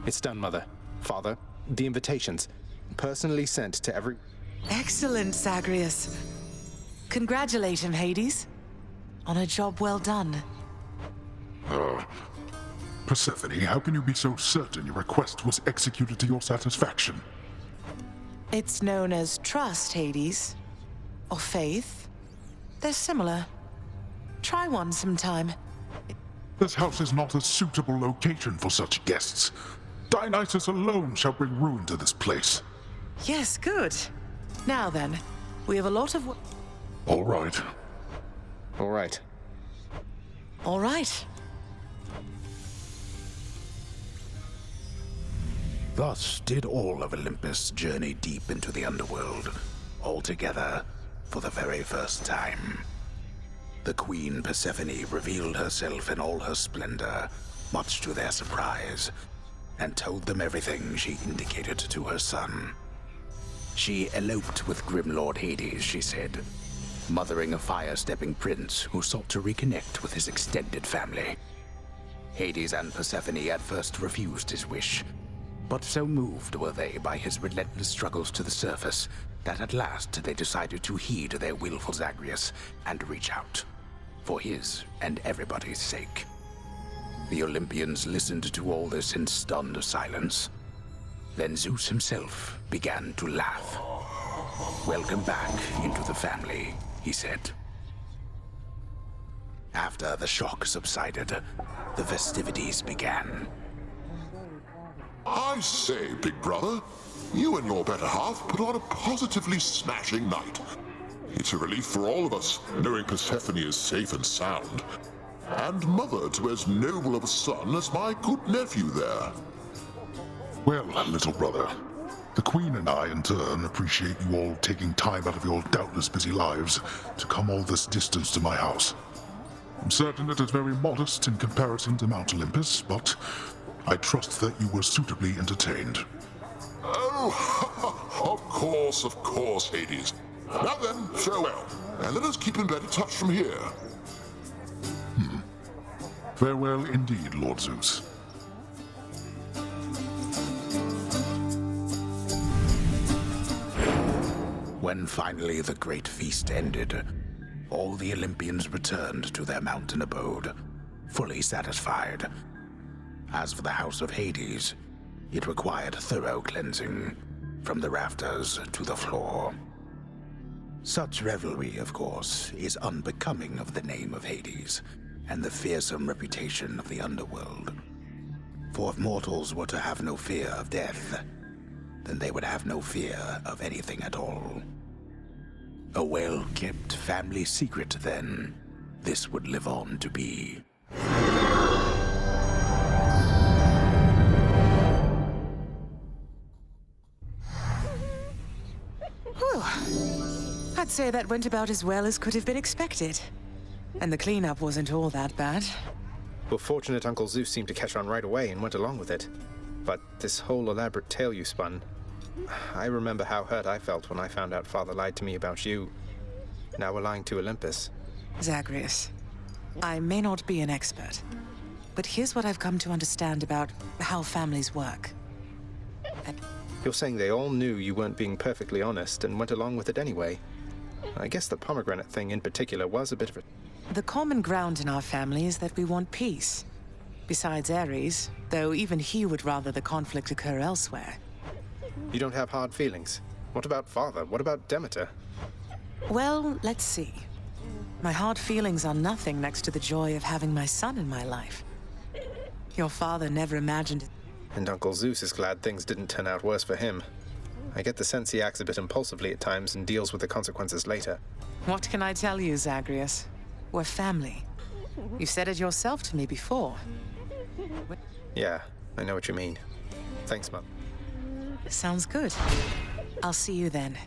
It's done, Mother. Father, the invitations. Personally sent to every... Excellent, Zagreus. Congratulate him, Hades. On a job well done. Persephone, how can you be so certain your request was executed to your satisfaction? It's known as trust, Hades. Or faith. They're similar. Try one sometime. This house is not a suitable location for such guests. Dionysus alone shall bring ruin to this place. Yes, good. Now then, we have a lot of... All right. All right. All right. Thus did all of Olympus journey deep into the underworld, all together for the very first time. The Queen Persephone revealed herself in all her splendor, much to their surprise, and told them everything she indicated to her son. She eloped with Grim Lord Hades, she said, mothering a fire-stepping prince who sought to reconnect with his extended family. Hades and Persephone at first refused his wish, but so moved were they by his relentless struggles to the surface that at last they decided to heed their willful Zagreus and reach out, for his and everybody's sake. The Olympians listened to all this in stunned silence. Then Zeus himself began to laugh. "Welcome back into the family," he said. After the shock subsided, the festivities began. I say, big brother, you and your better half put on a positively smashing night. It's a relief for all of us, knowing Persephone is safe and sound. And mother to as noble of a son as my good nephew there. Well, little brother, the Queen and I, in turn, appreciate you all taking time out of your doubtless busy lives to come all this distance to my house. I'm certain it is very modest in comparison to Mount Olympus, but I trust that you were suitably entertained. Oh, of course, Hades. Now then, farewell, and let us keep in better touch from here. Farewell indeed, Lord Zeus. When finally the great feast ended, all the Olympians returned to their mountain abode, fully satisfied. As for the house of Hades, it required thorough cleansing, from the rafters to the floor. Such revelry, of course, is unbecoming of the name of Hades, and the fearsome reputation of the underworld. For if mortals were to have no fear of death, then they would have no fear of anything at all. A well-kept family secret, then, this would live on to be. Whew. I'd say that went about as well as could have been expected. And the cleanup wasn't all that bad. We're fortunate Uncle Zeus seemed to catch on right away and went along with it. But this whole elaborate tale you spun... I remember how hurt I felt when I found out Father lied to me about you. Now we're lying to Olympus. Zagreus, I may not be an expert, but here's what I've come to understand about how families work. You're saying they all knew you weren't being perfectly honest and went along with it anyway. I guess the pomegranate thing in particular was a bit of a... The common ground in our family is that we want peace. Besides Ares, though even he would rather the conflict occur elsewhere. You don't have hard feelings? What about Father? What about Demeter? Well, let's see. My hard feelings are nothing next to the joy of having my son in my life. Your father never imagined it. And Uncle Zeus is glad things didn't turn out worse for him. I get the sense he acts a bit impulsively at times and deals with the consequences later. What can I tell you, Zagreus? We're family. You've said it yourself to me before. Yeah, I know what you mean. Thanks, Mum. Sounds good. I'll see you then.